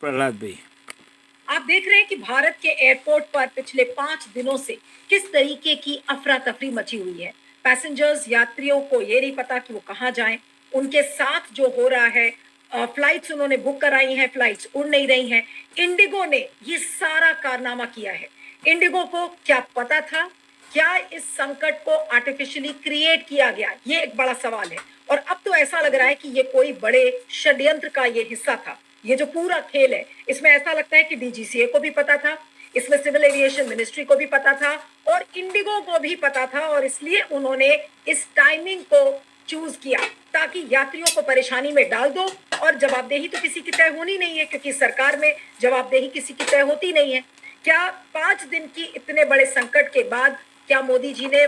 प्रहलाद भाई। आप देख रहे हैं कि भारत के एयरपोर्ट पर पिछले 5 दिनों से किस तरीके की अफरा तफरी मची हुई है। पैसेंजर्स, यात्रियों को ये नहीं पता कि वो कहाँ जाएं। उनके साथ जो हो रहा है, फ्लाइट्स उन्होंने बुक कराई हैं, फ्लाइट्स उड़ नहीं रही हैं। इंडिगो ने ये सारा कारनामा किया है। इंडिगो को क्या पता था? क्या इस संकट को आर्टिफिशियली क्रिएट किया गया? ये एक बड़ा सवाल है। और अब तो ऐसा लग रहा है कि ये कोई बड़े षड्यंत्र का ये हिस्सा था। ये जो पूरा खेल है, इसमें ऐसा लगता है कि डीजीसीए को भी पता था, इसमें सिविल एविएशन मिनिस्ट्री को भी पता था और इंडिगो को भी पता था, और इसलिए उन्होंने इस टाइमिंग को चूज किया ताकि यात्रियों को परेशानी में डाल दो। और जवाबदेही तो किसी की तय होनी नहीं है, क्योंकि सरकार में जवाबदेही किसी की तय होती नहीं है। क्या 5 दिन की इतने बड़े संकट के बाद क्या मोदी जी ने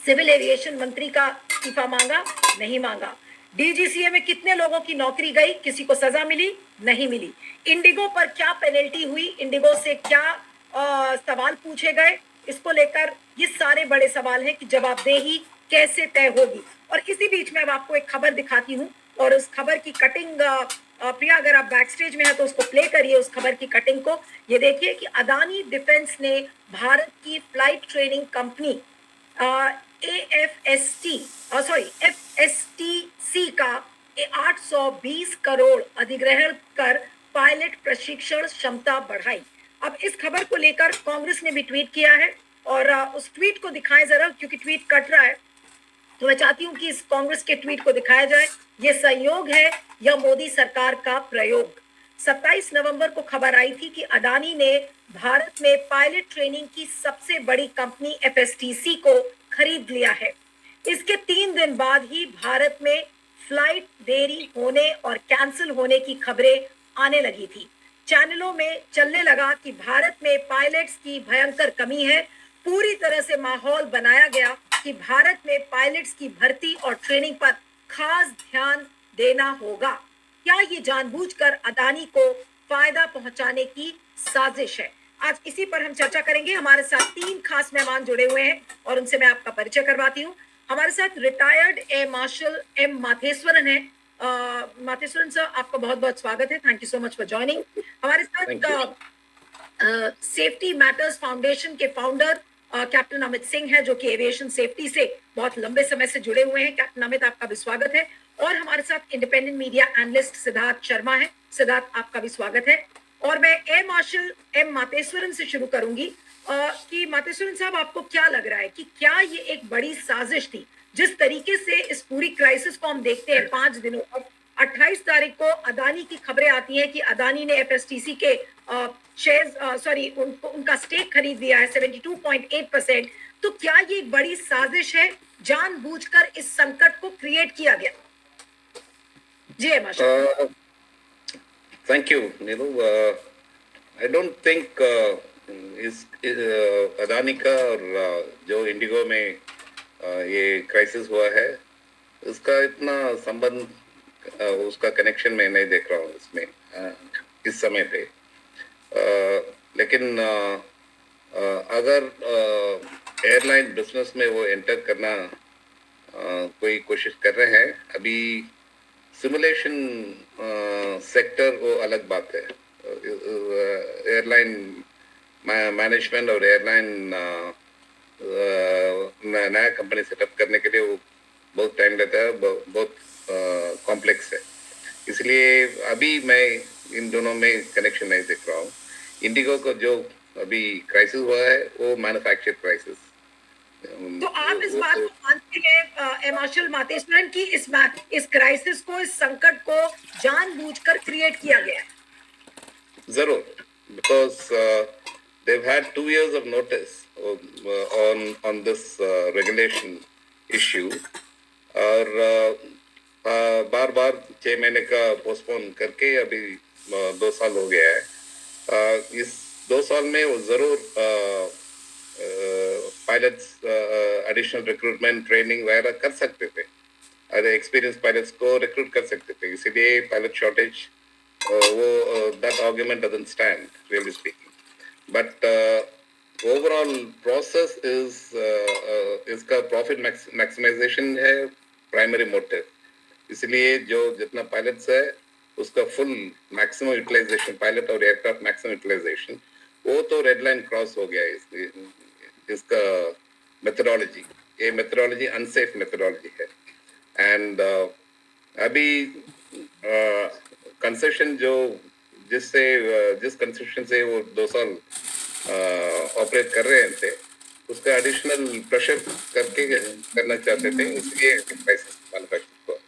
सिविल एविएशन मंत्री का इस्तीफा मांगा? नहीं मांगा। डीजीसीए में कितने लोगों की नौकरी गई? किसी को सजा मिली? नहीं मिली। इंडिगो पर क्या पेनल्टी हुई? इंडिगो से क्या सवाल पूछे गए? इसको लेकर ये सारे बड़े सवाल हैं कि जवाबदेही कैसे तय होगी। और इसी बीच में अब आपको एक खबर दिखाती हूँ, और उस खबर की कटिंग, प्रिया अगर आप बैक स्टेज में हैं तो उसको प्ले करिए, उस खबर की कटिंग को। ये देखिए कि अदानी डिफेंस ने भारत की फ्लाइट ट्रेनिंग कंपनी एफएसटीसी का 820 करोड़ अधिग्रहण कर पायलट प्रशिक्षण क्षमता बढ़ाई। अब इस खबर को लेकर कांग्रेस ने भी ट्वीट किया है, और उस ट्वीट को दिखाएं जरा, क्योंकि ट्वीट कट रहा है। तो मैं चाहती हूं कि इस कांग्रेस के ट्वीट को दिखाया जाए। ये संयोग है या मोदी सरकार का प्रयोग? 27 नवंबर को खबर आई थी कि अदानी ने भारत में पायलट ट्रेनिंग की सबसे बड़ी कंपनी एफएसटीसी को खरीद लिया है। इसके 3 दिन बाद ही भारत में फ्लाइट देरी होने और कैंसिल होने की खबरें आने लगी थी। चैनलों में चलने लगा कि भारत में पायलट्स की भयंकर कमी है। पूरी तरह से माहौल बनाया गया कि भारत में पायलट्स की भर्ती और ट्रेनिंग पर खास ध्यान देना होगा। क्या ये जानबूझकर अदानी को फायदा पहुंचाने की साजिश है? आज इसी पर हम चर्चा करेंगे। हमारे साथ 3 खास मेहमान जुड़े हुए हैं और उनसे मैं आपका परिचय करवाती हूँ। हमारे साथ retired air marshal M Matheswaran है। माथेश्वरन सर, आपका बहुत बहुत स्वागत है। Thank you so much for joining. हमारे साथ सेफ्टी मैटर्स फाउंडेशन के फाउंडर कैप्टन अमित सिंह है, जो कि एविएशन सेफ्टी से बहुत लंबे समय से जुड़े हुए हैं। कैप्टन अमित, आपका भी स्वागत है। और हमारे साथ independent media analyst Siddharth Sharma है। सिद्धार्थ, आपका भी स्वागत है। और मैं एयर मार्शल एम माथेश्वरन से शुरू करूंगी कि माथेश्वरन साहब, आपको क्या लग रहा है कि क्या ये एक बड़ी साजिश थी? जिस तरीके से इस पूरी क्राइसिस को हम देखते हैं 5 दिनों तक, 28 तारीख को अदानी की खबरें आती हैं कि अदानी ने एफएसटीसी के उनका स्टेक खरीद लिया है 72.8%। तो क्या ये एक बड़ी साजिश है? जानबूझकर इस संकट को क्रिएट किया गया? जी माशा। Thank you, Neelu. I don't think इस अदानी का और जो इंडिगो में ये क्राइसिस हुआ है, उसका इतना संबंध, उसका कनेक्शन मैं नहीं देख रहा हूँ इसमें इस समय पे। लेकिन अगर एयरलाइन बिजनेस में वो एंटर करना कोई कोशिश कर रहे हैं, अभी सिमुलेशन सेक्टर वो अलग बात है। एयरलाइन मैनेजमेंट और एयरलाइन नया कंपनी सेटअप करने के लिए वो बहुत टाइम लेता है, बहुत कॉम्प्लेक्स है। इसलिए अभी मैं इन दोनों में कनेक्शन नहीं देख रहा हूँ। इंडिगो को जो अभी क्राइसिस हुआ है वो मैन्युफैक्चर क्राइसिस। तो आप इस बात को मानते हैं मार्शल माथेश्वरन की इस क्राइसिस को, इस संकट को जानबूझकर क्रिएट किया गया है? जरूर, because they've had 2 years of notice on this regulation issue, और बार बार 6 महीने का पोस्टपोन करके अभी 2 साल हो गया है। इस 2 साल में वो जरूर पायलट्स एडिशनल रिक्रूटमेंट ट्रेनिंग वगैरह कर सकते थे, अरे एक्सपीरियंस पायलट्स को रिक्रूट कर सकते थे। इसीलिए पायलट शॉर्टेज वो that argument doesn't stand, really speaking. But overall process is इसका profit maximization है primary motive। इसलिए जो जितना pilots है उसका फुल मैक्सिमम यूटिलाइजेशन, पायलट और एयरक्राफ्ट मैक्सिमम यूटिलाइजेशन, वो तो रेड लाइन क्रॉस हो गया है। इसका मेथडोलॉजी, ये मेथडोलॉजी अनसेफ मेथडोलॉजी है। एंड अभी कंसेशन जो जिस कंसेशन से वो 2 साल ऑपरेट कर रहे थे, उसका एडिशनल प्रेशर करके करना चाहते थे, इसलिए प्राइसेस मैन्युफैक्चर को।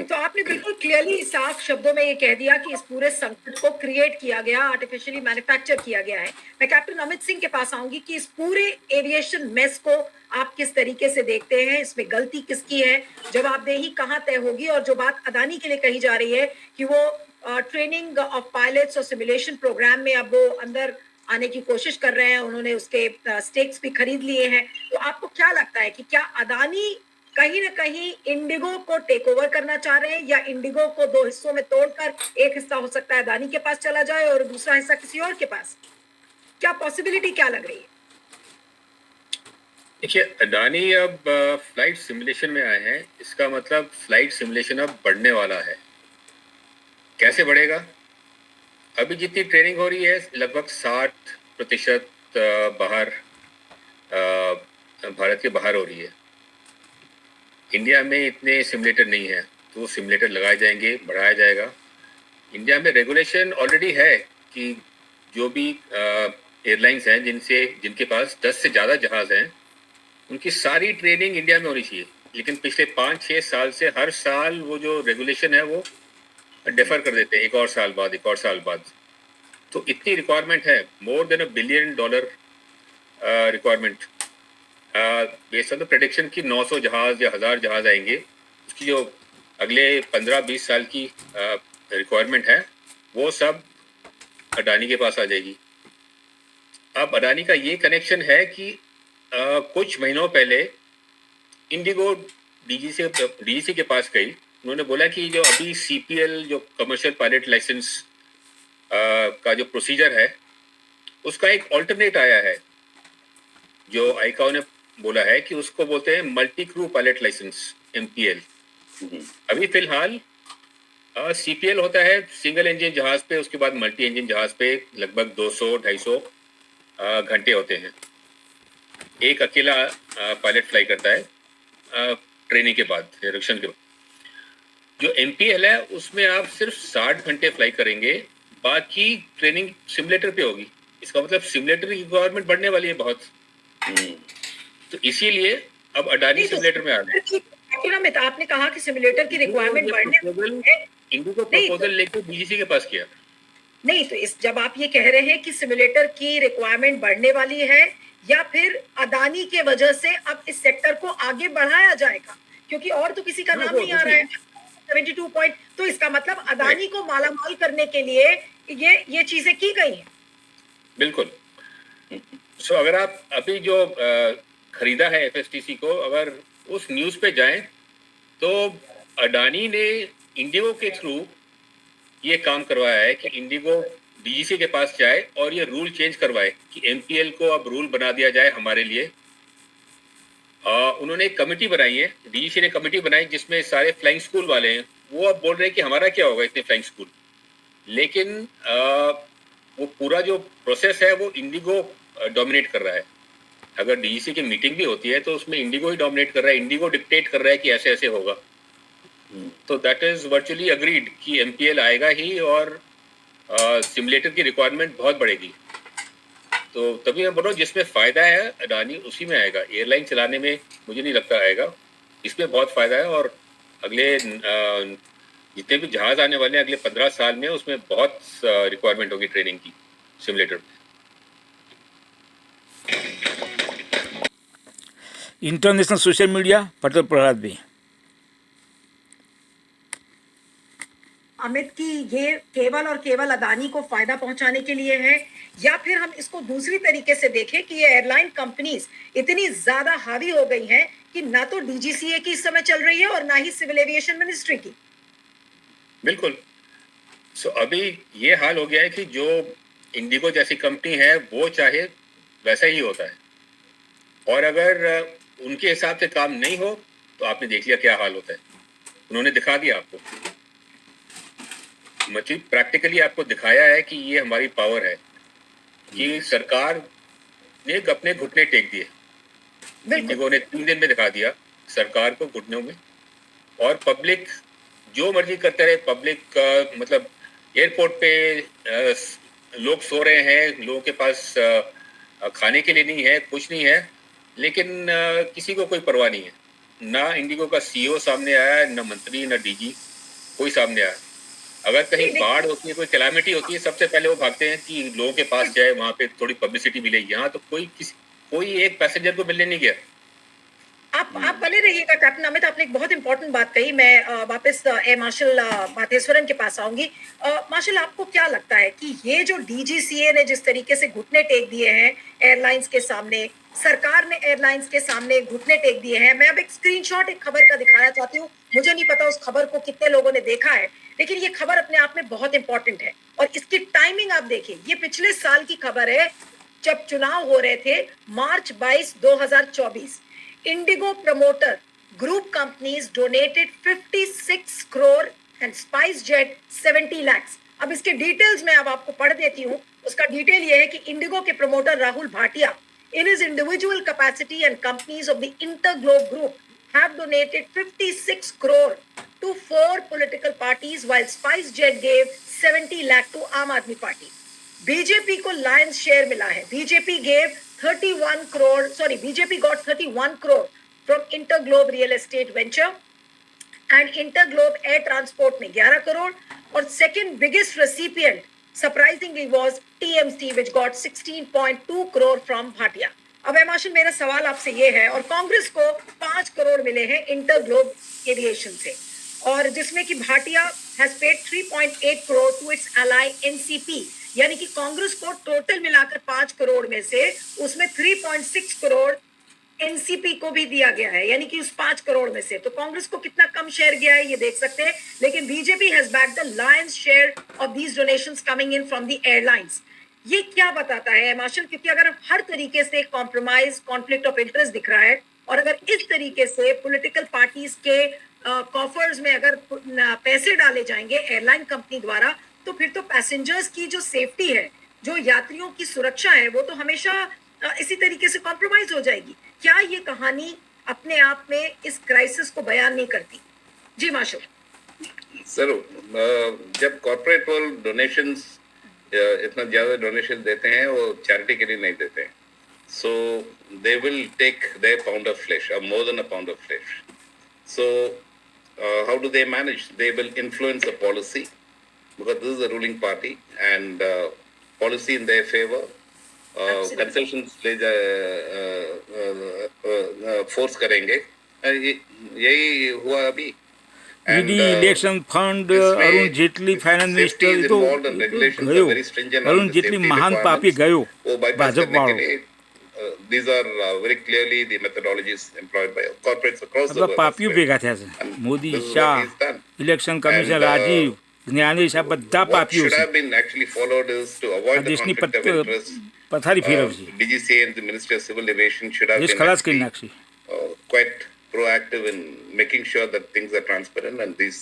तो आपने बिल्कुल क्लियरली साफ शब्दों में ये कह दिया कि इस पूरे संकट को क्रिएट किया गया, आर्टिफिशियली मैन्युफैक्चर किया गया है। मैं कैप्टन अमित सिंह के पास आऊंगी कि इस पूरे एविएशन मेस को आप किस तरीके से देखते हैं, इसमें गलती किसकी है, जवाबदेही कहां तय होगी? और जो बात अदानी के लिए कही जा रही है कि वो ट्रेनिंग ऑफ पायलट्स और सिमुलेशन प्रोग्राम में अब वो अंदर आने की कोशिश कर रहे हैं, उन्होंने उसके स्टेक्स भी खरीद लिए हैं, तो आपको क्या लगता है कि क्या अदानी कहीं ना कहीं इंडिगो को टेक ओवर करना चाह रहे हैं, या इंडिगो को 2 हिस्सों में तोड़कर एक हिस्सा हो सकता है अदानी के पास चला जाए और दूसरा हिस्सा किसी और के पास? क्या पॉसिबिलिटी क्या लग रही है? देखिए, अडानी अब फ्लाइट सिमुलेशन में आए हैं, इसका मतलब फ्लाइट सिमुलेशन अब बढ़ने वाला है। कैसे बढ़ेगा? अभी जितनी ट्रेनिंग हो रही है लगभग 60% बाहर, भारत के बाहर हो रही है। इंडिया में इतने सिमुलेटर नहीं है, तो सिमुलेटर लगाए जाएंगे, बढ़ाया जाएगा। इंडिया में रेगुलेशन ऑलरेडी है कि जो भी एयरलाइंस हैं जिनके पास 10 से ज़्यादा जहाज़ हैं, उनकी सारी ट्रेनिंग इंडिया में होनी चाहिए। लेकिन पिछले 5-6 साल से हर साल वो जो रेगुलेशन है वो डिफर कर देते हैं, एक और साल बाद, एक और साल बाद। तो इतनी रिक्वायरमेंट है, more than $1 billion requirement based on the prediction की 900 जहाज़ या 1000 जहाज़ आएंगे। उसकी जो अगले 15-20 साल की रिक्वायरमेंट है वो सब अडानी के पास आ जाएगी। अब अडानी का ये कनेक्शन है कि कुछ महीनों पहले इंडिगो डीजीसी के पास गई। उन्होंने बोला कि जो अभी सीपीएल जो कमर्शियल पायलट लाइसेंस का जो प्रोसीजर है उसका एक ऑल्टरनेट आया है, जो आईकाओ ने बोला है कि उसको बोलते हैं multi crew pilot licence, MPL। अभी फिलहाल सीपीएल होता है सिंगल इंजन जहाज पे, उसके बाद मल्टी इंजन जहाज पे लगभग 200-250 घंटे होते हैं। एक अकेला पायलट फ्लाई करता है ट्रेनिंग के बाद, निरीक्षण के बाद। जो MPL है उसमें आप सिर्फ 60 घंटे फ्लाई करेंगे, बाकी ट्रेनिंग सिमुलेटर पे होगी। इसका मतलब सिमुलेटर की रिक्वायरमेंट बढ़ने वाली है बहुत। तो इसीलिए अब अडानी सिमुलेटर में आ गए। अमित, आपने कहा कि सिमुलेटर की रिक्वायरमेंट बढ़ने है। इंडिगो प्रपोजल लेकर डीजीसी के पास किया। नहीं, तो इस जब आप ये कह रहे हैं कि सिमुलेटर की रिक्वायरमेंट बढ़ने वाली है, या फिर अदानी के वजह से अब इस सेक्टर को आगे बढ़ाया जाएगा, क्योंकि और तो किसी का नाम नहीं आ रहा है 72 पॉइंट, तो इसका मतलब अदानी को मालामाल करने के लिए ये चीजें की गई हैं। बिल्कुल। सो अगर आप अभी जो खरीदा है FSTC को, अगर उस न्यूज़ पे जाएं तो अडानी ने इंडिगो के थ्रू ये काम करवाया है कि इंडिगो डीजीसी के पास जाए और ये रूल चेंज करवाए कि MPL को अब रूल बना दिया जाए हमारे लिए। उन्होंने एक कमेटी बनाई है, डीजीसी ने कमेटी बनाई जिसमें सारे फ्लाइंग स्कूल वाले हैं। वो अब बोल रहे हैं कि हमारा क्या होगा इतने फ्लाइंग स्कूल, लेकिन वो पूरा जो प्रोसेस है वो इंडिगो डोमिनेट कर रहा है। अगर डीजीसी की मीटिंग भी होती है तो उसमें इंडिगो ही डोमिनेट कर रहा है, इंडिगो डिक्टेट कर रहा है कि ऐसे ऐसे होगा। तो दैट इज वर्चुअली अग्रीड कि MPL आएगा ही और सिमुलेटर की रिक्वायरमेंट बहुत बढ़ेगी। तो तभी मैं बोल रहा हूँ जिसमें फ़ायदा है अडानी उसी में आएगा। एयरलाइन चलाने में मुझे नहीं लगता आएगा, इसमें बहुत फ़ायदा है। और अगले जितने भी जहाज़ आने वाले हैं अगले 15 साल में, उसमें बहुत रिक्वायरमेंट होगी ट्रेनिंग की सिमुलेटर में। International social media Patel Prahlad भी। अमित, की ये केवल और केवल अदानी को फायदा पहुंचाने के लिए है, या फिर हम इसको दूसरी तरीके से देखें कि ये एयरलाइन कंपनीज इतनी ज्यादा हावी हो गई हैं कि ना तो DGCA की इस समय चल रही है और ना ही सिविल एविएशन मिनिस्ट्री की। बिल्कुल। सो अभी ये हाल हो गया है कि जो इंडिगो जैसी कंपनी है वो चाहे वैसा ही होता है, और अगर उनके हिसाब से काम नहीं हो तो आपने देख लिया क्या हाल होता है। उन्होंने दिखा दिया आपको। मतलब प्रैक्टिकली आपको दिखाया है कि ये हमारी पावर है कि सरकार ने अपने घुटने टेक दिए। बिल्कुल इंडिगो ने 3 दिन में दिखा दिया सरकार को घुटनों में, और पब्लिक जो मर्जी करते रहे। पब्लिक मतलब एयरपोर्ट पे लोग सो रहे हैं, लोगों के पास खाने के लिए नहीं है, कुछ नहीं है, लेकिन किसी को कोई परवाह नहीं है। ना इंडिगो का सीईओ सामने आया, ना मंत्री, ना डीजी, कोई सामने आया। अगर कहीं बाढ़ होती है, कोई कैलामिटी होती है, सबसे पहले वो भागते हैं कि लोगों के पास जाए, वहां पे थोड़ी पब्लिसिटी मिलेगी। यहाँ तो कोई एक पैसेंजर को मिलने नहीं गया। आप बने रहिएगा कैप्टन अमित, आपने एक बहुत इंपॉर्टेंट बात कही। मैं वापस एयर मार्शल माथेश्वरन के पास आऊंगी। मार्शल, आपको क्या लगता है कि ये जो डीजीसीए ने जिस तरीके से घुटने टेक दिए हैं एयरलाइंस के सामने, सरकार ने एयरलाइंस के सामने घुटने टेक दिए हैं। मैं अब एक स्क्रीनशॉट एक खबर का दिखाना चाहती हूँ। मुझे नहीं पता उस खबर को कितने लोगों ने देखा है, लेकिन ये खबर अपने आप में बहुत इंपॉर्टेंट है। और इसकी टाइमिंग आप देखिए, ये पिछले साल की खबर है जब चुनाव हो रहे थे, मार्च 22, 2024। Indigo promoter group companies donated 56 crore and SpiceJet 70 lakhs. अब इसके डिटेल्स में अब आपको पढ़ देती हूँ। उसका डिटेल ये है कि इंडिगो के promoter Rahul Bhatia in his individual capacity and companies of the Interglobe Group have donated 56 crore to 4 political parties while SpiceJet gave 70 lakh to Aam Aadmi Party. BJP को लायंस शेयर मिला है। BJP got 31 crore from Interglobe Real Estate Venture and Interglobe Air Transport ने 11 करोड़, और second biggest recipient surprisingly was TMC which got 16.2 crore from Bhatia. अब एमाशन, मेरा सवाल आपसे ये है, और कांग्रेस को 5 करोड़ मिले हैं इंटरग्लोब एविएशन से, और जिसमें कि Bhatia has paid 3.8 crore to its ally NCP, यानी कि कांग्रेस को टोटल मिलाकर 5 करोड़ में से उसमें 3.6 करोड़ एनसीपी को भी दिया गया है, यानी कि उस 5 करोड़ में से तो कांग्रेस को कितना कम शेयर गया है ये देख सकते हैं। लेकिन BJP has back the Lions share of these donations coming in from the airlines. ये क्या बताता है मार्शल? क्योंकि अगर हर तरीके से कॉम्प्रोमाइज, कॉन्फ्लिक्ट ऑफ इंटरेस्ट दिख रहा है, और अगर इस तरीके से पॉलिटिकल पार्टीज के कॉफर्स में अगर पैसे डाले जाएंगे एयरलाइन कंपनी द्वारा, तो फिर तो पैसेंजर्स की जो सेफ्टी है, जो यात्रियों की सुरक्षा है, वो तो हमेशा इसी तरीके से कॉम्प्रोमाइज हो जाएगी। क्या ये कहानी अपने आप में इस क्राइसिस को बयान नहीं करती? जी माशो। जरूर। जब कॉर्पोरेट वर्ल्ड डोनेशंस इतना ज्यादा डोनेशन देते हैं, वो चैरिटी के लिए नहीं देते हैं, so they will take their pound of flesh or more than a pound of flesh. So how do they manage? They will influence the policy because this is a ruling party and policy in their favor. Concessions force करेंगे। यही हुआ अभी। ED election fund, Arun Jaitley finance minister, तो गयो अरुण जेटली महान पापी गयो भाजप वालों। These are very clearly the methodologies employed by corporates across the world. પાપીઓ ભેગા થયા છે, મોદી, શાહ, ઇલેક્શન કમિશન, રાજીવ, જ્ઞાનેશ, આ બધા પાપીઓ should છે। have been actually followed is to avoid the દેશની conflict of interest. પથારી ફેરવશે, DGCA and the Ministry of Civil Aviation should have દેશ been ખલાસ કરી actually, નાખશે। quite proactive in making sure that things are transparent and these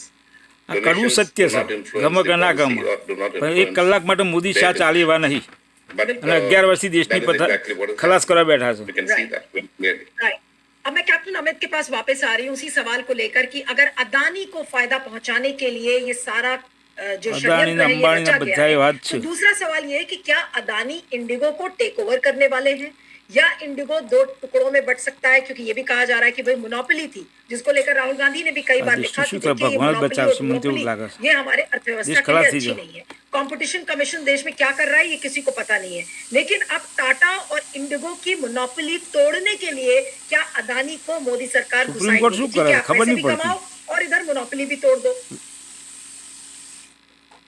આ કડવું સત્ય do છે, not influence ગમે the કે ના policy ગમે, or do not પણ 1 influence કલાક માટે મોદી શાહ their ચાલે એવા નહીં, But, અને 11 વર્ષથી દેશની that is exactly what is ખલાસ કરવા બેઠા we છે। can see that very clearly. Right. अब मैं कैप्टन अमित के पास वापस आ रही हूँ उसी सवाल को लेकर कि अगर अदानी को फायदा पहुंचाने के लिए ये सारा जो अदानी षड्यंत्र है ये अंबानी रचा ने गया बधाई है, बात तो छे। दूसरा सवाल ये है कि क्या अदानी इंडिगो को टेक ओवर करने वाले हैं, या इंडिगो 2 टुकड़ों में बट सकता है? क्योंकि ये भी कहा जा रहा है कि भाई मोनोपोली थी, जिसको लेकर राहुल गांधी ने भी कई बार लिखा कि देखिए ये भगवान मोनोपोली बचाव और से मुझे duopoly लगा से। ये हमारे अर्थव्यवस्था देश के लिए खलास ही अच्छी जाओ। नहीं है। कंपटीशन कमीशन देश में क्या कर रहा है ये किसी को पता नहीं है, लेकिन अब टाटा और इंडिगो की मोनोपोली तोड़ने के लिए क्या अदानी को मोदी सरकार सुप्रीम कोर्ट घुसाएगी? शू करे, ठीक है, खबर पैसे नहीं भी पड़ती। कमाओ और इधर मोनोपोली भी तोड़ दो।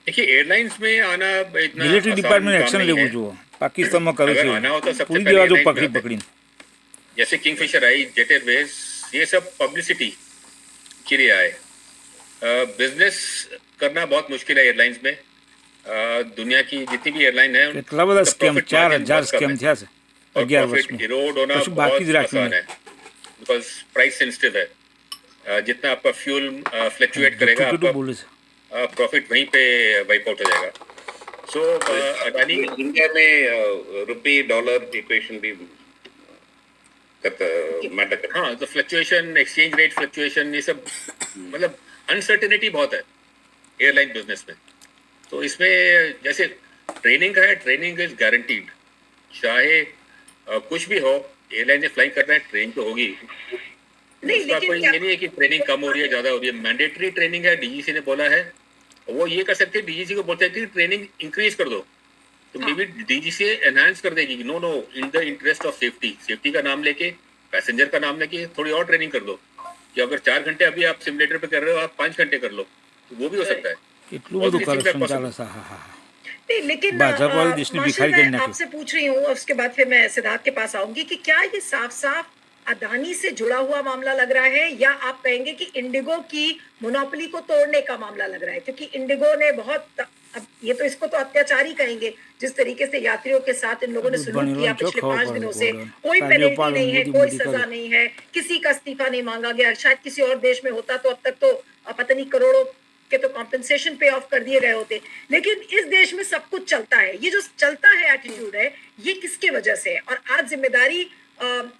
देखिए, एयरलाइंस में आना इतना મિલિટરી आसान ડિપાર્ટમેન્ટ काम એક્શન नहीं લેવું है। જોઈએ, પાકિસ્તાનમાં કરે अगर છે, आना हो तो सबसे પૂરી पहले દેવા જો airlines પકડી में आते हैं। પકડીને। जैसे किंगफिशर आई, जेट एयरवेज, ये सब पब्लिसिटी के लिए आए। बिजनेस करना बहुत मुश्किल है एयरलाइंस में। दुनिया की जितनी भी एयरलाइन है કેટલા બધા સ્કેમ, 4000 સ્કેમ થયા છે और 11 प्रॉफिट વર્ષમાં। इरोड होना કશું બાકી જ बहुत રાખ્યું आसान નહીં। है, बिकॉज प्राइस सेंसिटिव है। जितना आपका फ्यूल फ्लक्चुएट करेगा, કેટલું आपका બોલે છે। प्रॉफिट वहीं पे वाइप आउट हो जाएगा. सो अडानी इंडिया में रुपी डॉलर इक्वेशन भी मैटर करता है. हाँ, तो फ्लक्चुएशन, एक्सचेंज रेट फ्लक्चुएशन, ये सब मतलब अनसर्टेनिटी बहुत है एयरलाइन बिजनेस में. तो इसमें जैसे ट्रेनिंग का है, ट्रेनिंग इज गारंटीड. चाहे कुछ भी हो, एयरलाइन से फ्लाइंग करना है, ट्रेनिंग तो होगी. नहीं, उसका लेकिन कोई क्या- ये नहीं है कि ट्रेनिंग कम हो रही है, ज्यादा हो रही है. मैंडेटरी ट्रेनिंग है, डीजीसी ने बोला है. वो ये कर सकते हैं, डीजीसी को बोल सकते हैं कि ट्रेनिंग इंक्रीज कर दो, तो मे बी डीजीसी एनहांस कर देगी कि no no, in the interest of safety, safety का नाम लेके, पैसेंजर का नाम लेके थोड़ी और ट्रेनिंग कर दो, कि अगर 4 घंटे अभी आप सिमुलेटर पे कर रहे हो, आप 5 घंटे कर लो, तो वो भी हो सकता है. કેટલું All બધું these things are corruption possible. ચાલે છે હા હા नहीं, लेकिन भाजपा वाले देश ने मार्शल, भिखारी कर मैं नाखे. आपसे पूछ रही हूँ और उसके बाद फिर मैं सिद्धार्थ के पास आऊंगी कि क्या ये साफ साफ अदानी से जुड़ा हुआ मामला लग रहा है, या आप कहेंगे कि इंडिगो की मोनोपोली को तोड़ने का मामला लग रहा है? क्योंकि इंडिगो ने बहुत, अब ये तो इसको तो अत्याचार ही कहेंगे, जिस तरीके से यात्रियों के साथ इन लोगों ने सुलूक बनियों किया जो पिछले खाओ 5 पानी दिनों से. बोलो. कोई तालियों पेनल्टी पालो, नहीं है, मोदी कोई मोदी सजा करो. नहीं है, किसी का इस्तीफा नहीं मांगा गया. शायद किसी और देश में होता तो अब तक तो पता नहीं करोड़ों के तो कॉम्पेंसेशन पे ऑफ कर दिए गए होते. लेकिन इस देश में सब कुछ चलता है. ये जो चलता है एटीट्यूड है, ये किसके वजह से है? और आज जिम्मेदारी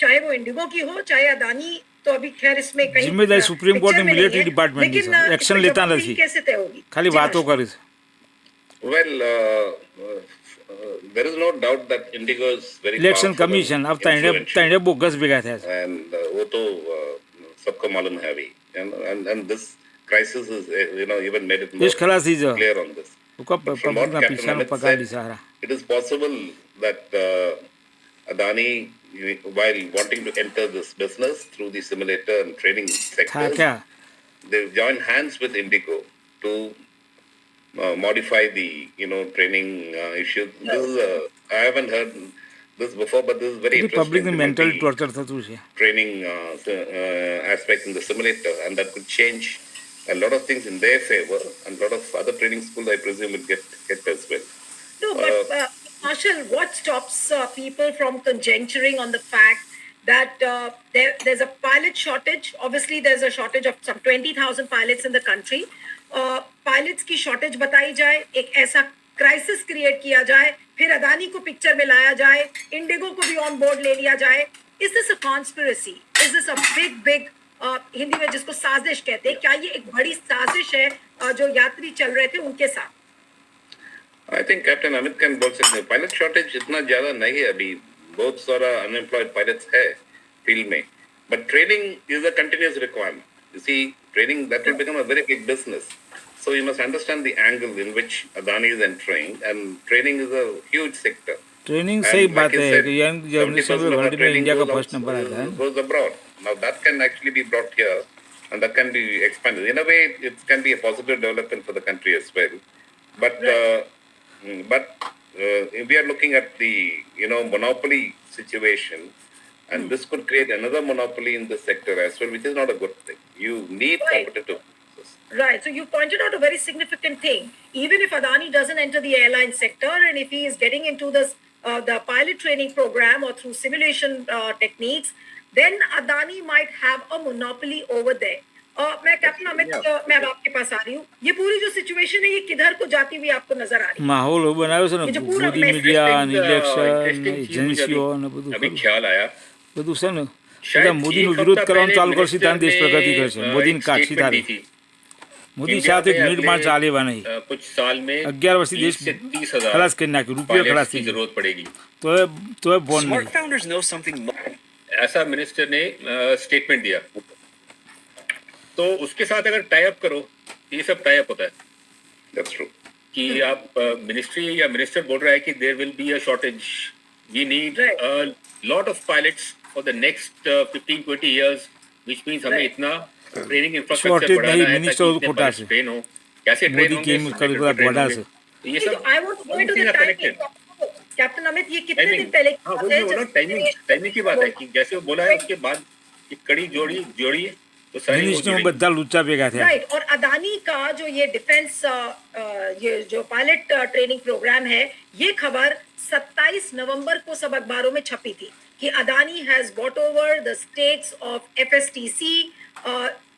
चाहे वो इंडिगो की हो, चाहे अदानी, तो अभी खैर इसमें कहीं जिम्मेदारी सुप्रीम कोर्ट पिक्चर ने में नहीं मिलिट्री है. डिपार्टमेंट की लेकिन છે. एक्शन इसमें लेता जवाबदेही નથી, कैसे तय होगी? ખાલી जी, વાતો हर्ष। કરે છે. Well, there is no doubt that Indigo is very election powerful commission and अब ताइने influential. ताइने बोगस भેગા થયા છે. And वो तो सबको मालूम है अभी. And this crisis is even made it more દેશ ખલાસ થઈ જાય. clear on this. ઉકા But from what પબ્લિકના Captain પૈસાનો Amit પગાર said, લી સારા. it is possible that Adani, while wanting to enter this business through the simulator and training થા sectors, ક્યાં they've joined hands with Indigo to modify the training issue. This is I haven't heard this before, but this is very બધી interesting. પબ્લિકને There might mentally be torture થતું છે. training aspect in the simulator, and that could change a lot of things in their favor, and a lot of other training schools, I presume, will get as well. No, but Marshall, what stops people from conjecturing on the fact that there's a pilot shortage? Obviously, there's a shortage of some 20,000 pilots in the country. Pilots की shortage बताई जाए, एक ऐसा crisis create किया जाए, फिर अदानी को picture में लाया जाए, इंडिगो को भी ऑन बोर्ड ले लिया जाए. Is this a conspiracy? Is this a big Hindi में जिसको साजिश कहते हैं, क्या ये एक बड़ी साजिश है जो यात्री चल रहे थे उनके साथ? I think Captain Amit can बोल सकते हैं. पायलट शॉर्टेज इतना ज्यादा नहीं है अभी. बहुत सारा अनएम्प्लॉयड पायलट्स है फील्ड में, but training is a continuous requirement. You see, training that will become a very big business. So you must understand the angle in which Adani is entering, and training is a huge sector. Training And सही like बात I है said, कि young 70% generation में of our world में training India का goes first number आता है. goes abroad. Now that can actually be brought here, and that can be expanded. In a way, it can be a positive development for the country as well. But if we are looking at the monopoly situation, and this could create another monopoly in this sector as well, which is not a good thing. You need Right. competitive. Right. So you pointed out a very significant thing. Even if Adani doesn't enter the airline sector, and if he is getting into this the pilot training program or through simulation techniques, then Adani might have a monopoly over there. मैं captain Amit, मैं अब आपके पास आ रही हूँ. ये पूरी जो situation है, ये किधर को जाती हुई आपको नजर आ रही है? માહોલ એવો બનાવ્યો છે ને, ये जो पूरा મોદી mess- મીડિયા અને ઇલેક્શન Interesting चीज मुझे એજન્સીઓ ને બધું अभी ખરું. ख्याल आया. બધું છે ને, शायद બધા મોદીનો एक વિરોધ हफ्ता કરવાનું पहले ચાલુ કરશે मिनिस्टर ત્યાં દેશ प्रगति ने, કરશે. एक મોદીની કાઠી statement તારે. दी थी. મોદી इंडिया સાથે में એક મિનિટ માં ચાલેવા નહીં. कुछ साल में 11 વર્ષથી 20 દેશ से 30,000 ખલાસ કરી નાખ્યું, રૂપિયા ખલાસ पायलट्स की થઈ ગયો. जरूरत पड़ेगी. તો બોન Smart નહીં. founders know something more. ऐसा मिनिस्टर ने स्टेटमेंट दिया. तो उसके साथ अगर टाई अप करो, ये सब टाई अप होता है That's true. कि आप मिनिस्ट्री या मिनिस्टर बोल रहा है कि there will be a shortage, we need Right. A lot of pilots for the next 15-20 years, which means हमें Right. इतना ट्रेनिंग Shortage इंफ्रास्ट्रक्चर बढ़ाना नहीं, है minister ताकि इतने खोटा pilots से. ट्रेन हो. कैसे ट्रेन मोदी होंगे, के simulator कल पे train बड़ा होंगे. से. तो ये सब I want to go into the things are timing. connected. Captain Amit, ये कितने दिन टाइमिंग, पहले की हाँ बात वही है बोला, जब टाइमिंग की बात है कि जैसे वो बोला है उसके बाद एक कड़ी जोड़ी तो सारी वो મિનિસ્ટરમાં जुड़ेंगी. બધા લુચ્ચા ભેગા થયા. राइट. और अदानी का जो ये डिफेंस ये जो पायलट ट्रेनिंग प्रोग्राम है, ये खबर 27 नवंबर को सब अखबारों में छपी थी कि Adani has bought over the stakes of FSTC.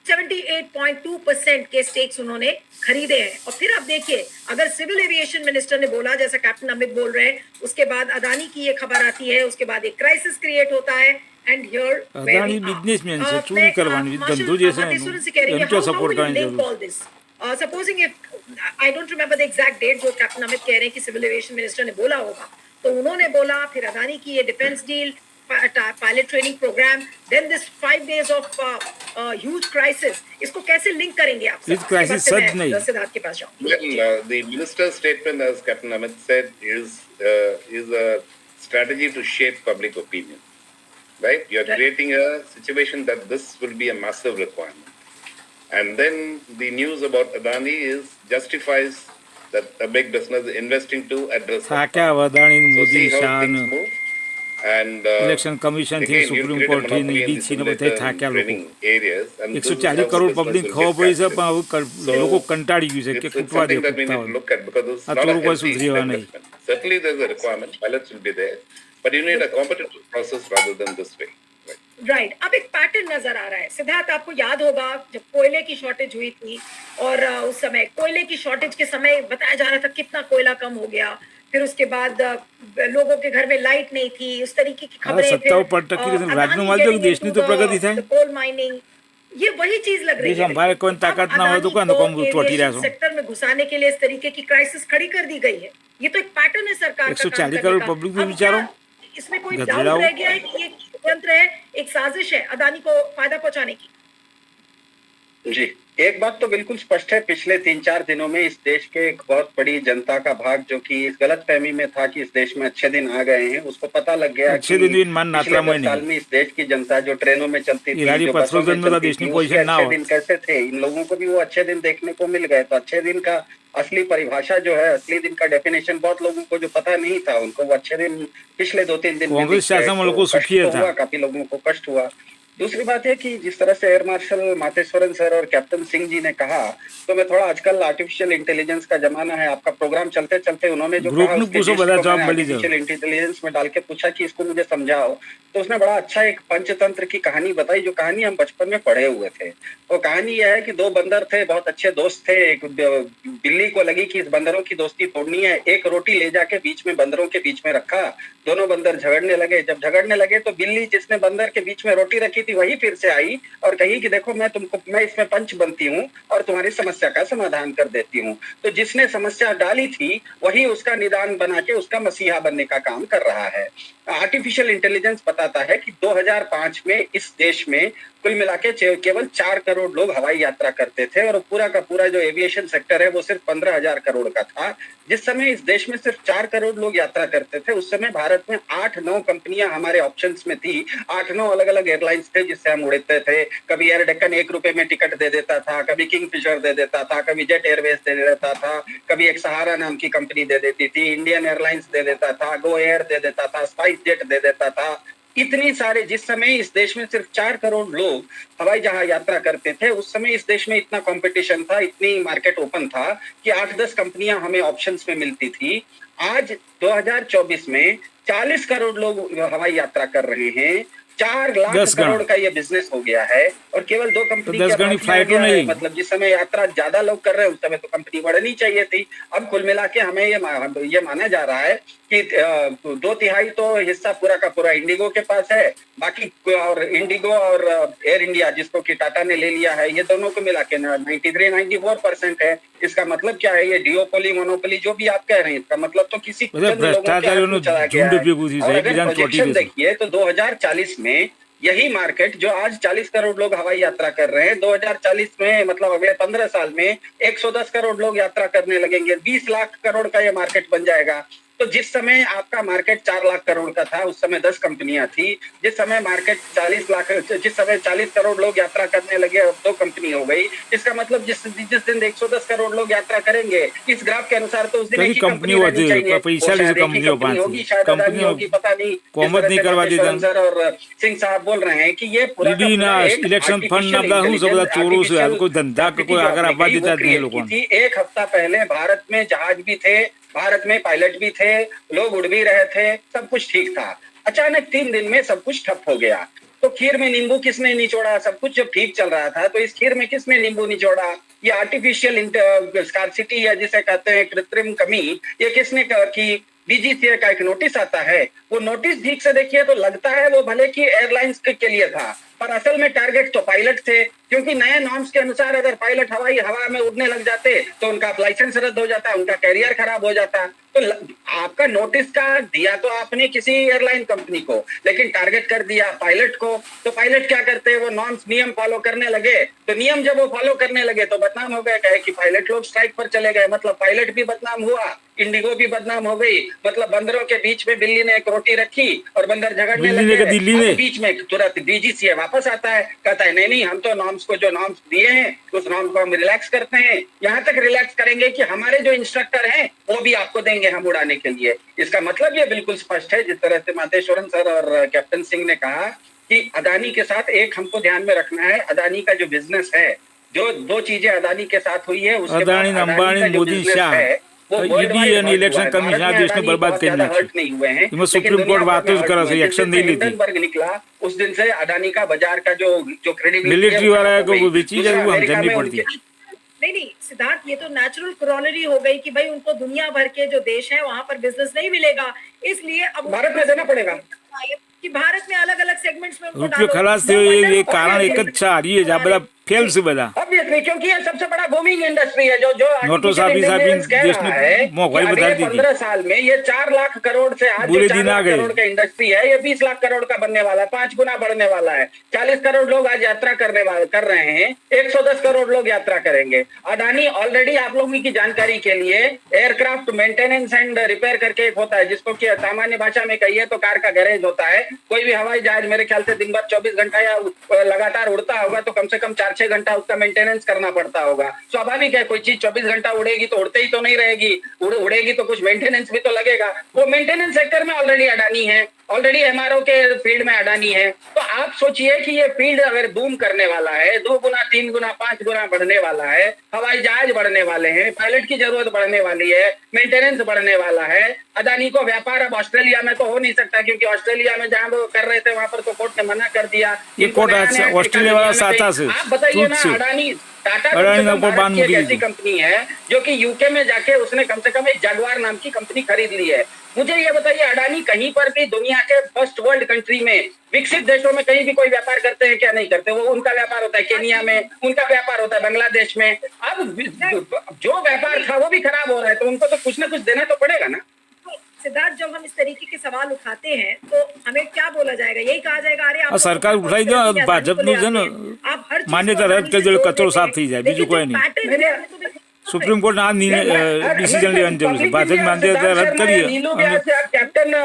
78.2% के स्टेक्स उन्होंने खरीदे हैं। और फिर आप देखिए, अगर सिविल एविएशन मिनिस्टर ने बोला, जैसा कैप्टन अमित बोल रहे हैं, उसके बाद अदानी की ये खबर आती है, उसके बाद एक क्राइसिस क्रिएट होता है, एंड हियर अदानी बिजनेसमैन से चोरी करवानी धंधो जैसे उनका सपोर्ट करना जरूर। Supposing if I don't remember the exact date जो कैप्टन अमित कह रहे हैं कि सिविल एविएशन मिनिस्टर ने बोला होगा, तो उन्होंने बोला, फिर अदानी की ये defence deal, pilot training programme, then this 5 days of huge crisis, इसको कैसे लिंक करेंगे आप? इस क्राइसिस सच नहीं। सिद्धार्थ के पास जाऊं। Well, the minister's statement, as Captain Amit said, is a strategy to shape public opinion. Right? You are creating a situation that this will be a massive requirement, and then the news about Adani justifies that a big business is investing to address. था क्या Adani So Modi see how शान things move. And election commission थी, again, you supreme create a court थी, monopoly in नीति the थी, न बताए था क्या लोगों training areas, and this is 140 how crore business public will खो get पड़ी सब taxes. So लोगों कंटाड़ी गई से कि it's कुटवा they something that we कुत्ता need to look at, because there's हाँ, not तो a कोई healthy सुधरेगा नहीं। investment. Certainly there's a requirement, pilots will be there, but you need a competitive process rather than this way. Right. Right अब एक pattern नजर आ रहा है। सिद्धार्थ, आपको याद होगा जब कोयले की शॉर्टेज हुई थी, और उस समय कोयले की शॉर्टेज के समय बताया जा रहा था कितना कोयला कम हो गया, फिर उसके बाद लोगों के घर में लाइट नहीं थी, उस तरीके की खबरें, कोल माइनिंग, ये वही चीज लग रही है। हमारे कोई ताकत ना हो तो सेक्टर में घुसाने के लिए इस तरीके की क्राइसिस खड़ी कर दी गई है। ये तो एक पैटर्न है सरकार का। 140 करोड़ पब्लिक भी विचारो, इसमें कोई डाउट रह गया है कि ये तंत्र है, एक साजिश है अदानी को फायदा पहुंचाने की? जी, एक बात तो बिल्कुल स्पष्ट है, पिछले 3-4 दिनों में इस देश के एक बहुत बड़ी जनता का भाग जो कि इस गलतफहमी में था कि इस देश में अच्छे दिन आ गए हैं, उसको पता लग गया अच्छे कि दिन मान पिछले 10 साल में इस देश की जनता जो ट्रेनों में चलती थी, जो बसों में चलती थी, उसके अच्छे दिन कैसे थे, इन लोगों को भी वो अच्छे दिन देखने को मिल गए। तो अच्छे दिन का असली परिभाषा जो है, असली दिन का डेफिनेशन बहुत लोगों को जो पता नहीं था, उनको वो अच्छे दिन पिछले 2-3 दिन में काफी लोगों को कष्ट हुआ। दूसरी बात है कि जिस तरह से एयर मार्शल मातेश्वरन सर और कैप्टन सिंह जी ने कहा, तो मैं थोड़ा, आजकल आर्टिफिशियल इंटेलिजेंस का जमाना है, आपका प्रोग्राम चलते चलते उन्होंने जो कहा आर्टिफिशियल इंटेलिजेंस में डाल के पूछा कि इसको मुझे समझाओ, तो उसने बड़ा अच्छा एक पंचतंत्र की कहानी बताई, जो कहानी हम बचपन में पढ़े हुए थे। वो कहानी यह है कि 2 बंदर थे, बहुत अच्छे दोस्त थे। एक बिल्ली को लगी कि इस बंदरों की दोस्ती तोड़नी है, एक रोटी ले जाके बीच में बंदरों के बीच में रखा, दोनों बंदर झगड़ने लगे। जब झगड़ने लगे तो बिल्ली जिसने बंदर के बीच में रोटी रखी थी वही फिर से आई और कही कि देखो मैं इसमें पंच बनती हूँ और तुम्हारी समस्या का समाधान कर देती हूँ। तो जिसने समस्या डाली थी वही उसका निदान बना के उसका मसीहा बनने का काम कर रहा है। आर्टिफिशियल इंटेलिजेंस बताता है कि 2005 में इस देश में कुल मिला के केवल 4 करोड़ लोग हवाई यात्रा करते थे, और पूरा का पूरा जो एविएशन सेक्टर है वो सिर्फ 15,000 करोड़ का था। जिस समय इस देश में सिर्फ 4 करोड़ लोग यात्रा करते थे, उस समय भारत में 8-9 कंपनियां हमारे ऑप्शंस में थी। 8-9 अलग अलग एयरलाइंस थे जिससे हम उड़ते थे। कभी एयर डेक्कन 1 रुपए में टिकट दे देता था, कभी किंगफिशर दे देता था, कभी जेट एयरवेज दे देता था, कभी एक सहारा नाम की कंपनी दे देती थी, इंडियन एयरलाइंस दे देता था, गो एयर दे देता था, स्पाइस जेट दे देता था। इतनी सारे, जिस समय इस देश में सिर्फ 4 करोड़ लोग हवाई जहाज यात्रा करते थे, उस समय इस देश में इतना कंपटीशन था, इतनी मार्केट ओपन था कि 8-10 कंपनियां हमें ऑप्शंस में मिलती थी। आज 2024 में 40 करोड़ लोग हवाई यात्रा कर रहे हैं, 4 लाख करोड़ का ये बिजनेस हो गया है, और केवल 2 कंपनी मतलब जिस समय यात्रा ज्यादा लोग कर रहे हैं उस समय तो कंपनी बढ़नी चाहिए थी। अब कुल मिला के हमें ये माना जा रहा है कि 2/3 तो हिस्सा पूरा का पूरा इंडिगो के पास है, बाकी और इंडिगो और एयर इंडिया जिसको कि टाटा ने ले लिया है, ये दोनों को मिला के 93-94% है। इसका मतलब क्या है? ये डिओपोली मोनोपोली जो भी आप कह रहे हैं, इसका मतलब तो किसी प्रोजेक्शन देखिए तो 2040 में यही मार्केट जो आज 40 करोड़ लोग हवाई यात्रा कर रहे हैं, 2040 में मतलब अगले 15 साल में 110 करोड़ लोग यात्रा करने लगेंगे, 20 लाख करोड़ का ये मार्केट बन जाएगा। तो जिस समय आपका मार्केट 4 लाख करोड़ का था उस समय 10 कंपनियां थी, जिस समय मार्केट 40 करोड़ लोग यात्रा करने लगे अब 2 कंपनी हो गई। इसका मतलब जिस दिन 110 करोड़ लोग यात्रा करेंगे इस ग्राफ के अनुसार तो उस दिन एक कंपनी होगी, शायद अदानी होगी, पता नहीं। सर और सिंह साहब बोल रहे हैं कि ये पूरा इलेक्शन फंड एक हफ्ता पहले भारत में जहाज भी थे, भारत में पायलट भी थे, लोग उड़ भी रहे थे, सब कुछ ठीक था। अचानक 3 दिन में सब कुछ ठप हो गया। तो खीर में नींबू किसने निचोड़ा? सब कुछ जब ठीक चल रहा था तो इस खीर में किसने नींबू निचोड़ा? ये आर्टिफिशियल स्कार्सिटी या जिसे कहते हैं कृत्रिम कमी, ये किसने की? डीजीसीए का एक नोटिस आता है, वो नोटिस ठीक से देखिए तो लगता है वो भले की एयरलाइंस के लिए था, पर असल में टारगेट तो पायलट थे, क्योंकि नए नॉर्म्स के अनुसार अगर पायलट हवा में उड़ने लग जाते तो उनका लाइसेंस रद्द हो जाता, उनका कैरियर खराब हो जाता। तो आपका नोटिस का दिया तो आपने किसी एयरलाइन कंपनी को, लेकिन टारगेट कर दिया पायलट को। तो पायलट क्या करते हैं? वो नॉर्म्स नियम फॉलो करने लगे, तो नियम जब वो फॉलो करने लगे तो बदनाम हो गए, कहे कि पायलट लोग स्ट्राइक पर चले गए, मतलब पायलट भी बदनाम हुआ, इंडिगो भी बदनाम हो गई, मतलब बंदरों के बीच में बिल्ली ने एक रोटी रखी और बंदर झगड़ने लगे, बीच में तुरंत डीजीसीए वापस आता है, कहता है नहीं हम तो नॉर्म्स को जो नॉर्म्स दिए हैं उस नॉर्म को हम रिलैक्स करते हैं, यहाँ तक रिलैक्स करेंगे कि हमारे जो इंस्ट्रक्टर हैं वो भी आपको देंगे हम उड़ाने के लिए। इसका मतलब ये बिल्कुल स्पष्ट है, जिस तरह से मातेश्वरन सर और कैप्टन सिंह ने कहा कि अदानी के साथ एक हमको ध्यान में रखना है, अदानी का जो बिजनेस है, जो दो चीजें अदानी के साथ हुई है, उसके बाद अदानी का जो बिजनेस है इलेक्शन कमिश्नर देश ने बर्बाद कर नहीं हुए हैं, सुप्रीम कोर्ट वापस करा से एक्शन नहीं लेती। निकला उस दिन से अदानी का बाजार का जो क्रेडिट मिलिट्री वाला को वो बेची जाए वो हम झंडी पड़ती है। नहीं सिद्धार्थ, ये तो नेचुरल क्रॉलरी हो गई कि भाई उनको दुनिया भर के जो देश है वहां पर बिजनेस नहीं मिलेगा, इसलिए अब भारत में देना पड़ेगा कि भारत में अलग अलग सेगमेंट्स में रुपये खलास ये कारण एक अच्छा आ रही है जहाँ बड़ा फेल से बड़ा, ऑब्वियसली, क्योंकि ये सबसे बड़ा बूमिंग इंडस्ट्री है। जो नोटो साहब देश में महंगाई बता दी थी 15 साल में ये 4 लाख करोड़ से आज 4 लाख करोड़ का इंडस्ट्री है, ये 20 लाख करोड़ का बनने वाला है, 5 गुना बढ़ने वाला है। 40 करोड़ लोग आज यात्रा कर रहे हैं, 110 करोड़ लोग यात्रा करेंगे। अडानी ऑलरेडी, आप लोगों की जानकारी के लिए, एयरक्राफ्ट मेंटेनेंस एंड रिपेयर करके एक होता है, जिसको कि सामान्य भाषा में कहिए तो कार का गैरेज होता है। कोई भी हवाई जहाज मेरे ख्याल से दिन भर 24 घंटा या लगातार उड़ता होगा तो कम से कम 4-6 घंटा उसका मेंटेनेंस करना पड़ता होगा। स्वाभाविक है, कोई चीज 24 घंटा उड़ेगी तो उड़ते ही तो नहीं रहेगी, उड़ेगी तो कुछ मेंटेनेंस भी तो लगेगा। वो मेंटेनेंस सेक्टर में ऑलरेडी अडानी है, ऑलरेडी एमआरओ के फील्ड में अडानी है। तो आप सोचिए कि ये फील्ड अगर बूम करने वाला है, 2 गुना 3 गुना 5 गुना बढ़ने वाला है, हवाई जहाज बढ़ने वाले हैं, पायलट की जरूरत बढ़ने वाली है, मेंटेनेंस बढ़ने वाला है। अडानी को व्यापार अब ऑस्ट्रेलिया में तो हो नहीं सकता, क्योंकि ऑस्ट्रेलिया में जहां वो कर रहे थे वहां पर तो कोर्ट ने मना कर दिया। ये कोर्ट ऑस्ट्रेलिया वाला साता से आप बताइए ना, अडानी टाटा एक ऐसी कंपनी है जो कि यूके में जाके उसने कम से कम एक जगुआर नाम की कंपनी खरीद ली है। मुझे ये बताइए, अडानी कहीं पर भी दुनिया के फर्स्ट वर्ल्ड कंट्री में, विकसित देशों में कहीं भी कोई व्यापार करते हैं क्या? नहीं करते। वो उनका व्यापार होता है केनिया में, उनका व्यापार होता है बांग्लादेश में। अब जो व्यापार था वो भी खराब हो रहा है, तो उनको तो कुछ ना कुछ देना तो पड़ेगा ना। सिद्धार्थ, जब हम इस तरीके के सवाल उठाते हैं तो हमें क्या बोला जाएगा? यही कहा जाएगा अरे आप सरकार उठाई दो, भाजपा मान्यता रद्द कर दो, कचरो साफ थी जाए, बीजू कोई नहीं। सुप्रीम कोर्ट आज डिसीजन लिया जरूर से भाजपा मान्यता रद्द करिए,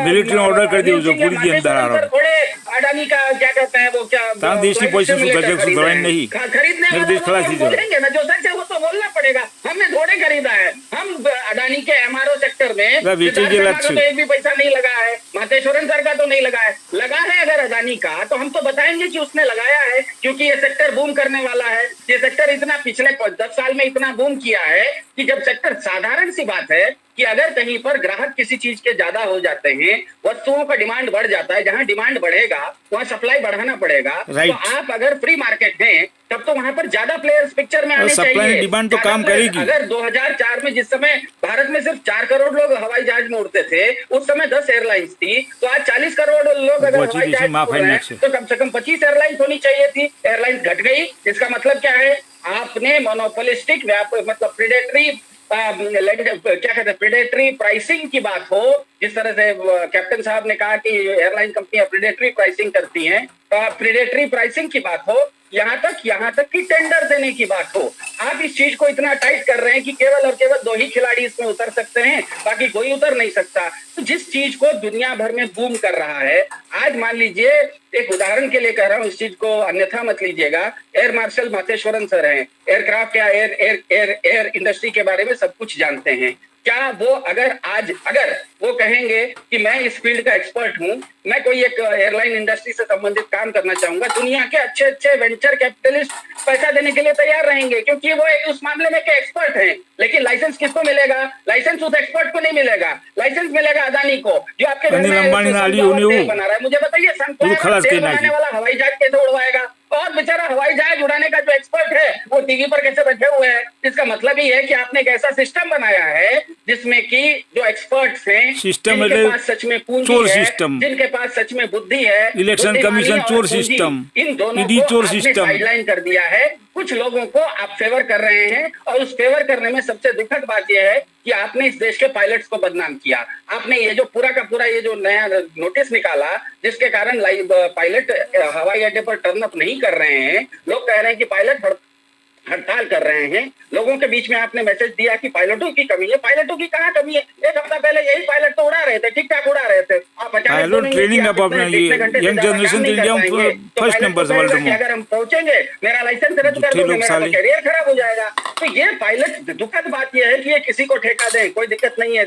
मिलिट्री ऑर्डर कर दिया जो पूरी दी अंदर आ रहा है। अडानी का क्या कहते हैं वो, क्या देश की पैसे सुधर नहीं खरीदने देश खड़ा थी बोलेंगे ना, जो सच है वो तो बोलना पड़ेगा। हमने थोड़े खरीदा है, हम अडानी के एमआरओ सेक्टर में तो एक भी पैसा नहीं लगा है, मातेश्वरन सर का तो नहीं लगा है। लगा है अगर अडानी का तो हम तो बताएंगे कि उसने लगाया है, क्योंकि ये सेक्टर बूम करने वाला है। ये सेक्टर इतना पिछले 10 साल में इतना बूम किया है कि जब सेक्टर, साधारण सी बात है कि अगर कहीं पर ग्राहक किसी चीज के ज्यादा हो जाते हैं, वस्तुओं का डिमांड बढ़ जाता है, जहां डिमांड बढ़ेगा वहां सप्लाई बढ़ाना पड़ेगा। तो आप अगर फ्री मार्केट हैं तब तो वहां पर ज्यादा प्लेयर्स पिक्चर में आने चाहिए। डिमांड तो काम करेगी। अगर 2004 में जिस समय भारत में सिर्फ 4 करोड़ लोग हवाई जहाज में उड़ते थे, उस समय 10 एयरलाइंस थी, तो आज 40 करोड़ लोग अगर हवाई जहाज में उड़ रहे हैं तो कम से कम 25 एयरलाइंस होनी चाहिए थी। एयरलाइंस घट गई, इसका मतलब क्या है? आपने मोनोपोलिस्टिक मतलब प्रेडेटरी क्या कहते हैं, प्रेडेटरी प्राइसिंग की बात हो, जिस तरह से कैप्टन साहब ने कहा कि एयरलाइन कंपनियां प्रेडेटरी प्राइसिंग करती हैं, प्रेडेटरी प्राइसिंग की बात हो, यहाँ तक कि टेंडर देने की बात हो, आप इस चीज को इतना टाइट कर रहे हैं कि केवल और केवल 2 ही खिलाड़ी इसमें उतर सकते हैं, बाकी कोई उतर नहीं सकता। तो जिस चीज को दुनिया भर में बूम कर रहा है, आज मान लीजिए, एक उदाहरण के लिए कह रहा हूं, इस चीज को अन्यथा मत लीजिएगा, एयर मार्शल मातेश्वरन सर हैं, एयरक्राफ्ट या एयर इंडस्ट्री के बारे में सब कुछ जानते हैं। क्या वो अगर वो कहेंगे कि मैं इस फील्ड का एक्सपर्ट हूं, मैं कोई एक एयरलाइन इंडस्ट्री से संबंधित काम करना चाहूंगा, दुनिया के अच्छे वेंचर कैपिटलिस्ट पैसा देने के लिए तैयार रहेंगे, क्योंकि वो उस मामले में के एक्सपर्ट हैं। लेकिन लाइसेंस किसको मिलेगा? लाइसेंस उस एक्सपर्ट को नहीं मिलेगा, लाइसेंस मिलेगा अदानी को, जो आपके घर अनिल में अंबानी तो नाली सनफ्लावर होने तेल वो। बना रहा है, मुझे बताइए वो खलास सनफ्लावर तेल के नाकी। बनाने वाला हवाई जहाज कैसे उड़वाएगा? और बेचारा हवाई जहाज उड़ाने का जो एक्सपर्ट है वो टीवी पर कैसे बैठे हुए हैं? इसका मतलब ही है कि आपने एक ऐसा सिस्टम बनाया है जिसमें कि जो एक्सपर्ट्स हैं, सिस्टम जिनके એટલે पास सच में पूंजी चोर है, सिस्टम। जिनके पास सच में बुद्धि है, इलेक्शन बुद्धिमानी कमीशन और चोर पूंजी, सिस्टम, इन दोनों ईडी को चोर आपने सिस्टम। साइडलाइन कर दिया है। कुछ लोगों को आप फेवर कर रहे हैं और उस फेवर करने में सबसे दुखद बात यह है कि आपने इस देश के पायलट्स को बदनाम किया। आपने ये जो पूरा का पूरा ये जो नया नोटिस निकाला जिसके कारण पायलट हवाई अड्डे पर टर्न अप नहीं कर रहे हैं, लोग कह रहे हैं कि पायलट हड़ताल कर रहे हैं, लोगों के बीच में आपने मैसेज दिया कि पायलटों की कमी है। पायलटों की कहाँ कमी है? एक हफ्ता पहले यही पायलट तो उड़ा रहे थे, ठीक ठाक उड़ा रहे थे। आप अचानक पायलट बोलेंगे कि ट्रेनिंग आप अब अपने इतने ये घंटे से यंग ज्यादा जनरेशन काम नहीं कर इंडिया में पाएंगे, तो फर्स्ट पायलट नंबर को से वर्ल्ड कहेगा कि में। अगर हम पहुंचेंगे मेरा लाइसेंस रद्द कर झूठे दोगे, लोग मेरा तो साले। कैरियर खराब हो जाएगा। तो ये पायलट, दुखद बात यह है कि ये किसी को ठेका दे, कोई दिक्कत नहीं है।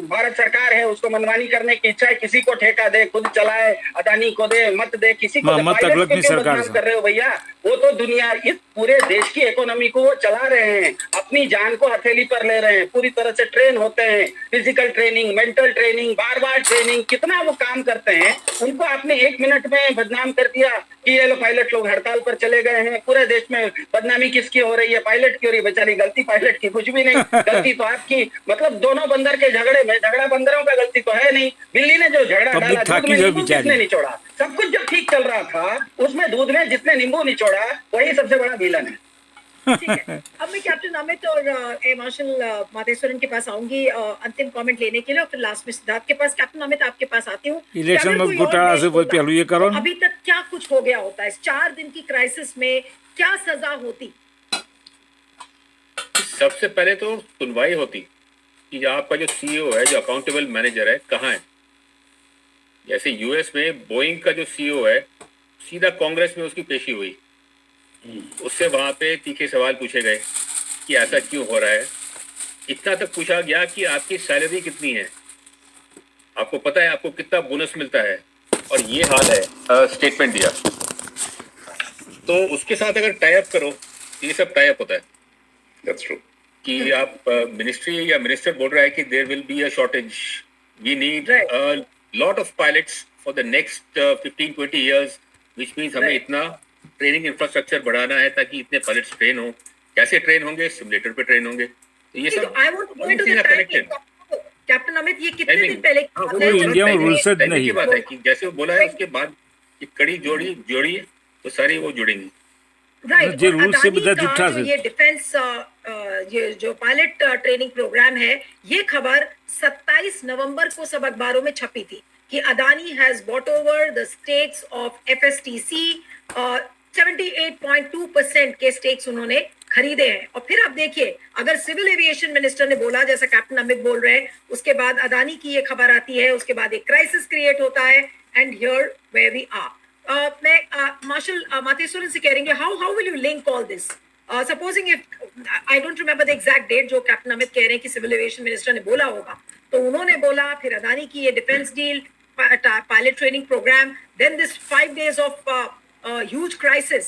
भारत सरकार है, उसको मनमानी करने की इच्छा है, किसी को ठेका दे, खुद चलाए, अदानी को दे, मत दे, किसी को दे। मत पायलट अगलत को नहीं क्यों सरकार बदनाम से। कर रहे हो भैया? वो तो दुनिया, इस पूरे देश की इकोनॉमी को वो चला रहे हैं, अपनी जान को हथेली पर ले रहे हैं, पूरी तरह से ट्रेन होते हैं, फिजिकल ट्रेनिंग, मेंटल ट्रेनिंग, बार बार ट्रेनिंग, कितना वो काम करते हैं। उनको आपने 1 मिनट में बदनाम कर दिया कि ये लो पायलट लोग हड़ताल पर चले गए हैं। पूरे देश में बदनामी किसकी हो रही है? पायलट की हो रही है। बेचारी गलती पायलट की कुछ भी नहीं, गलती तो आपकी। मतलब दोनों बंदर के झगड़े में झगड़ा बंदरों का गलती तो है नहीं। बिल्ली ने जो झगड़ा पब्लिक डाला, दूध थाकी में है नींबू बेचारी। किसने निचोड़ा? सब कुछ जब ठीक चल रहा था उसमें दूध में जिसने नींबू निचोड़ा वही सबसे बड़ा विलन है। ठीक है, अब मैं कैप्टन अमित और एयर मार्शल माधेश्वरन के पास आऊंगी अंतिम कमेंट लेने के लिए, और फिर लास्ट में सिद्धार्थ के पास। कैप्टन अमित आपके पास आती हूँ। इलेक्शन अगर में कोई और घोटाला देश से होता, पहलू ये करो तो अभी तक क्या कुछ हो गया होता है? इस 4 दिन की क्राइसिस में क्या सजा होती? सबसे पहले तो सुनवाई होती कि आपका जो सीईओ है, जो अकाउंटेबल मैनेजर है, कहाँ है। जैसे यूएस में बोइंग का जो सीईओ है, सीधा कांग्रेस में उसकी पेशी हुई, उससे वहां पे तीखे सवाल पूछे गए कि ऐसा क्यों हो रहा है। इतना तक पूछा गया कि आपकी सैलरी कितनी है, आपको पता है आपको कितना बोनस मिलता है, और ये हाल है। स्टेटमेंट दिया। तो उसके साथ अगर टाई अप करो, ये सब टाई अप होता है That's true. कि आप मिनिस्ट्री या मिनिस्टर बोल रहा है कि there will be a shortage, we need a lot of pilots for the next 15-20 years, which means हमें इतना ट्रेनिंग इंफ्रास्ट्रक्चर बढ़ाना है ताकि इतने पायलट्स ट्रेन हो। कैसे ट्रेन होंगे? सिमुलेटर पे ट्रेन होंगे। तो ये सब I want to go into the connected. Captain Amit, ये कितने टाइमिंग, दिन पहले हाँ, वो इंडिया में रूल्स टाइमिंग नहीं की है। बात है कि जैसे वो बोला है उसके बाद ये कड़ी जोड़ी तो सारी वो जुड़ेंगी। राइट। ये और रूल से अदानी बता का झूठा जो से। ये डिफेंस ये जो पायलट ट्रेनिंग प्रोग्राम है, ये खबर 27 नवंबर को सब अखबारों में छपी थी कि Adani has bought over the stakes of FSTC. 78.2% के स्टेक्स उन्होंने खरीदे हैं। और फिर आप देखिए, अगर सिविल एविएशन मिनिस्टर ने बोला, जैसा कैप्टन अमित बोल रहे हैं, उसके बाद अदानी की ये खबर आती है, उसके बाद एक क्राइसिस क्रिएट होता है, and here where we are. मैं मार्शल माथेश्वरन से कह रही हूँ, how will you link all this? Supposing if I don't remember the exact date जो कैप्टन अमित कह रहे हैं कि सिविल एविएशन मिनिस्टर ने बोला होगा, तो उन्होंने बोला, फिर अदानी की ये defence deal, pilot training programme, then this 5 days of huge crisis.